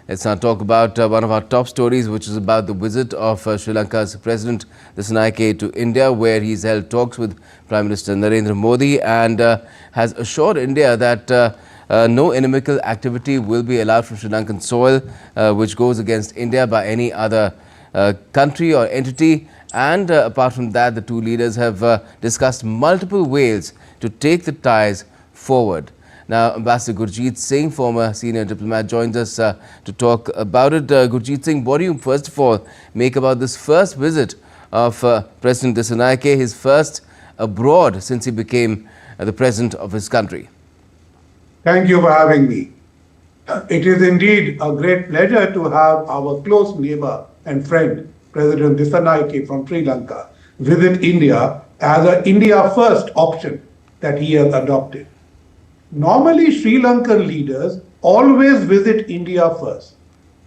Let's now talk about one of our top stories, which is about the visit of Sri Lanka's President Dissanayake to India, where he's held talks with Prime Minister Narendra Modi and has assured India that no inimical activity will be allowed from Sri Lankan soil, which goes against India by any other country or entity. And apart from that, the two leaders have discussed multiple ways to take the ties forward. Now, Ambassador Gurjeet Singh, former senior diplomat, joins us to talk about it. Gurjeet Singh, what do you first of all make about this first visit of President Dissanayake, his first abroad since he became the president of his country? Thank you for having me. It is indeed a great pleasure to have our close neighbor and friend, President Dissanayake from Sri Lanka, visit India as an India first option that he has adopted. Normally, Sri Lankan leaders always visit India first,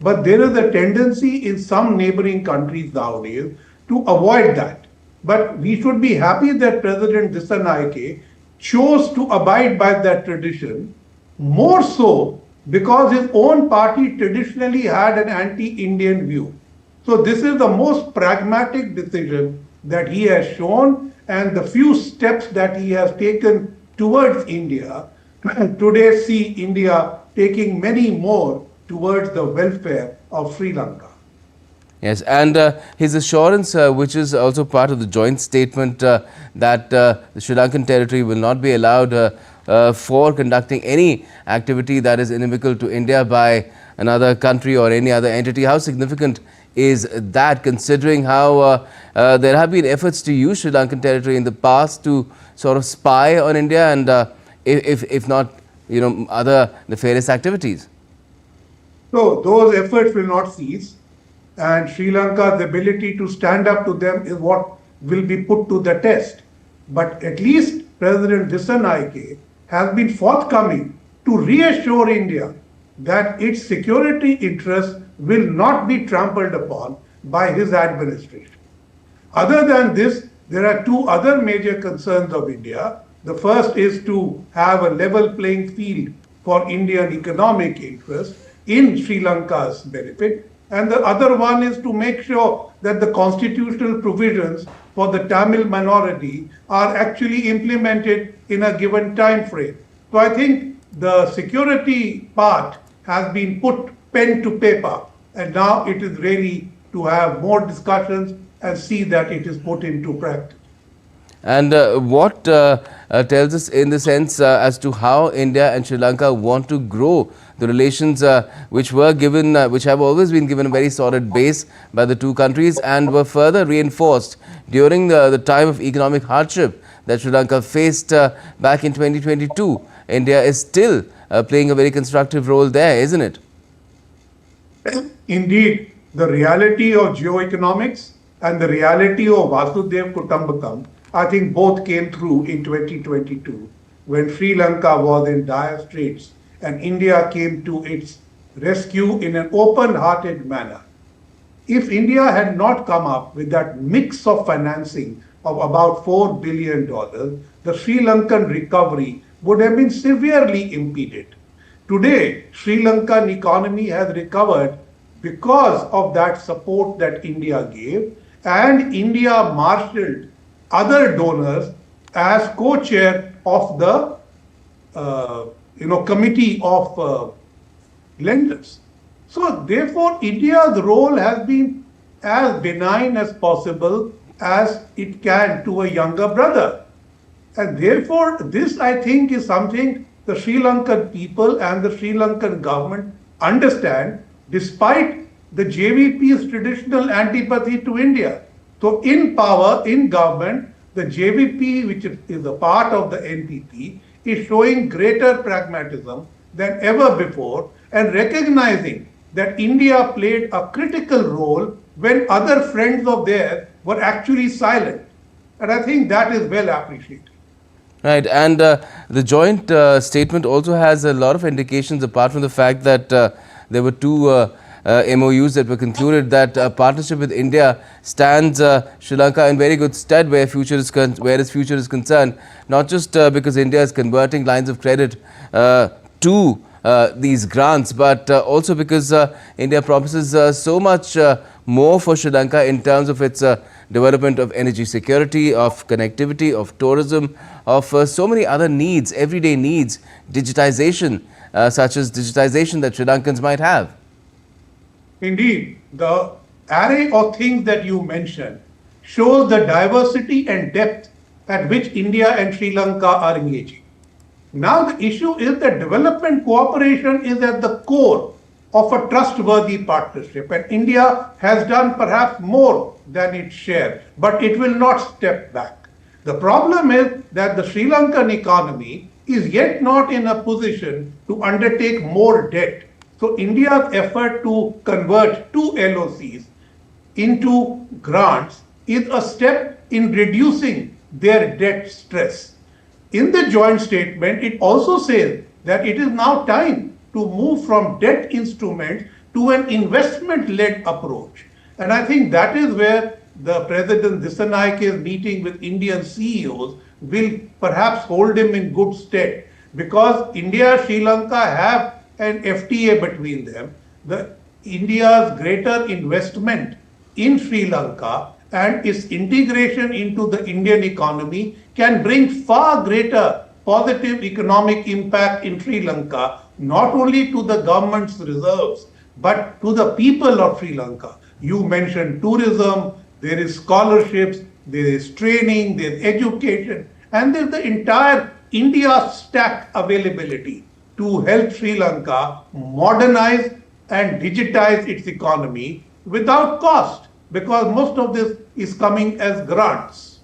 but there is a tendency in some neighboring countries nowadays to avoid that. But we should be happy that President Dissanayake chose to abide by that tradition, more so because his own party traditionally had an anti-Indian view. So this is the most pragmatic decision that he has shown, and the few steps that he has taken towards India today see India taking many more towards the welfare of Sri Lanka. Yes, and his assurance, which is also part of the joint statement that the Sri Lankan territory will not be allowed for conducting any activity that is inimical to India by another country or any other entity. How significant is that, considering how there have been efforts to use Sri Lankan territory in the past to sort of spy on India and if not, other nefarious activities? So those efforts will not cease, and Sri Lanka's ability to stand up to them is what will be put to the test. But at least President Dissanayake has been forthcoming to reassure India that its security interests will not be trampled upon by his administration. Other than this, there are two other major concerns of India. The first is to have a level playing field for Indian economic interests in Sri Lanka's benefit. And the other one is to make sure that the constitutional provisions for the Tamil minority are actually implemented in a given time frame. So I think the security part has been put pen to paper, and now it is really to have more discussions and see that it is put into practice. And what tells us in the sense as to how India and Sri Lanka want to grow the relations which have always been given a very solid base by the two countries and were further reinforced during the time of economic hardship that Sri Lanka faced back in 2022. India is still playing a very constructive role there, isn't it? Indeed, the reality of geoeconomics and the reality of Vasudev Kutumbakam, I think both came through in 2022 when Sri Lanka was in dire straits and India came to its rescue in an open-hearted manner. If India had not come up with that mix of financing of about $4 billion, the Sri Lankan recovery would have been severely impeded. Today, Sri Lankan economy has recovered because of that support that India gave, and India marshaled other donors as co-chair of the committee of lenders. So therefore, India's role has been as benign as possible as it can to a younger brother. And therefore, this I think is something the Sri Lankan people and the Sri Lankan government understand, despite the JVP's traditional antipathy to India. So in power, in government, the JVP, which is a part of the NPP, is showing greater pragmatism than ever before and recognizing that India played a critical role when other friends of theirs were actually silent. And I think that is well appreciated. Right, and the joint statement also has a lot of indications, apart from the fact that there were two MOUs that were concluded, that partnership with India stands Sri Lanka in very good stead where its future is concerned, not just because India is converting lines of credit to these grants, but also because India promises so much more for Sri Lanka in terms of its development of energy security, of connectivity, of tourism, of so many other needs, everyday needs, digitization, such as digitization that Sri Lankans might have. Indeed, the array of things that you mentioned shows the diversity and depth at which India and Sri Lanka are engaging. Now the issue is that development cooperation is at the core of a trustworthy partnership, and India has done perhaps more than its share, but it will not step back. The problem is that the Sri Lankan economy is yet not in a position to undertake more debt. So India's effort to convert two LOCs into grants is a step in reducing their debt stress. In the joint statement, it also says that it is now time to move from debt instruments to an investment-led approach. And I think that is where the President Dissanayake's meeting with Indian CEOs will perhaps hold him in good stead, because India and Sri Lanka have an FTA between them. India's greater investment in Sri Lanka and its integration into the Indian economy can bring far greater positive economic impact in Sri Lanka, not only to the government's reserves, but to the people of Sri Lanka. You mentioned tourism, there is scholarships, there is training, there is education, and there is the entire India stack availability to help Sri Lanka modernize and digitize its economy without cost, because most of this is coming as grants.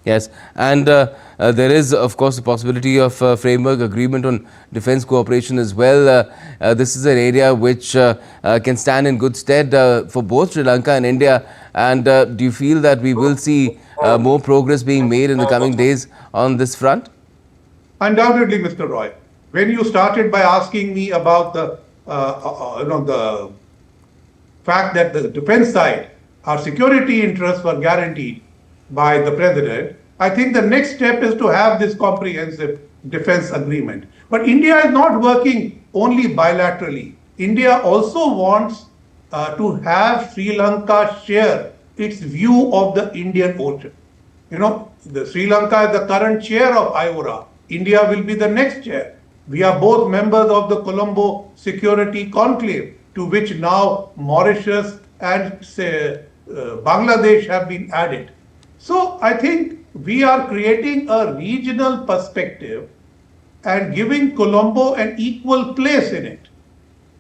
Yes, and there is, of course, the possibility of framework agreement on defense cooperation as well. This is an area which can stand in good stead for both Sri Lanka and India. And do you feel that we will see more progress being made in the coming days on this front? Undoubtedly, Mr. Roy. When you started by asking me about the fact that the defense side, our security interests were guaranteed by the president, I think the next step is to have this comprehensive defense agreement. But India is not working only bilaterally. India also wants to have Sri Lanka share its view of the Indian Ocean. You know, the Sri Lanka is the current chair of IORA. India will be the next chair. We are both members of the Colombo Security Conclave, to which now Mauritius and Bangladesh have been added. So I think we are creating a regional perspective and giving Colombo an equal place in it.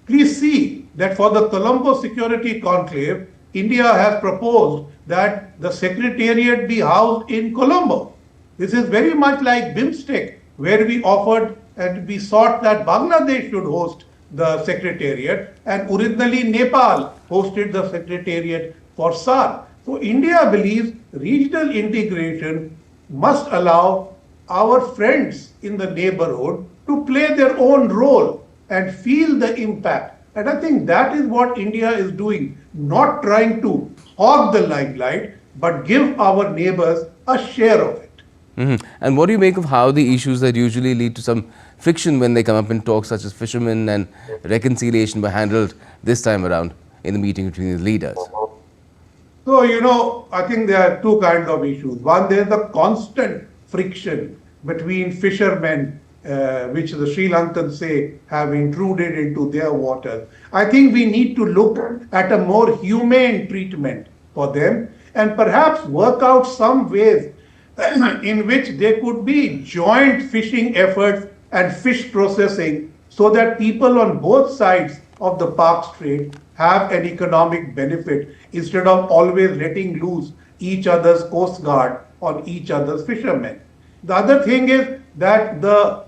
Please see that for the Colombo Security Conclave, India has proposed that the secretariat be housed in Colombo. This is very much like BIMSTEC, where we offered and we sought that Bangladesh should host the secretariat, and originally Nepal hosted the secretariat for SAR. So India believes regional integration must allow our friends in the neighborhood to play their own role and feel the impact. And I think that is what India is doing, not trying to hog the limelight, but give our neighbors a share of it. And what do you make of how the issues that usually lead to some friction when they come up in talks, such as fishermen and reconciliation, were handled this time around in the meeting between the leaders? So, you know, I think there are two kinds of issues. One, there is the constant friction between fishermen, which the Sri Lankans say have intruded into their waters. I think we need to look at a more humane treatment for them and perhaps work out some ways in which there could be joint fishing efforts and fish processing, so that people on both sides of the Park Strait have an economic benefit, instead of always letting loose each other's coast guard on each other's fishermen. The other thing is that the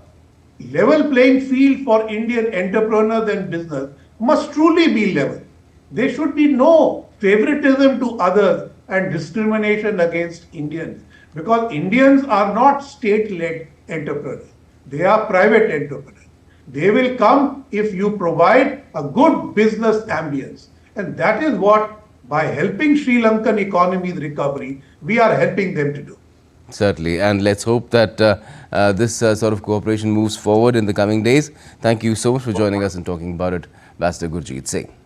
level playing field for Indian entrepreneurs and business must truly be level. There should be no favoritism to others and discrimination against Indians, because Indians are not state-led entrepreneurs. They are private entrepreneurs. They will come if you provide a good business ambience. And that is what, by helping Sri Lankan economy's recovery, we are helping them to do. Certainly, and let's hope that this sort of cooperation moves forward in the coming days. Thank you so much for joining us and talking about it, Ambassador Gurjeet Singh.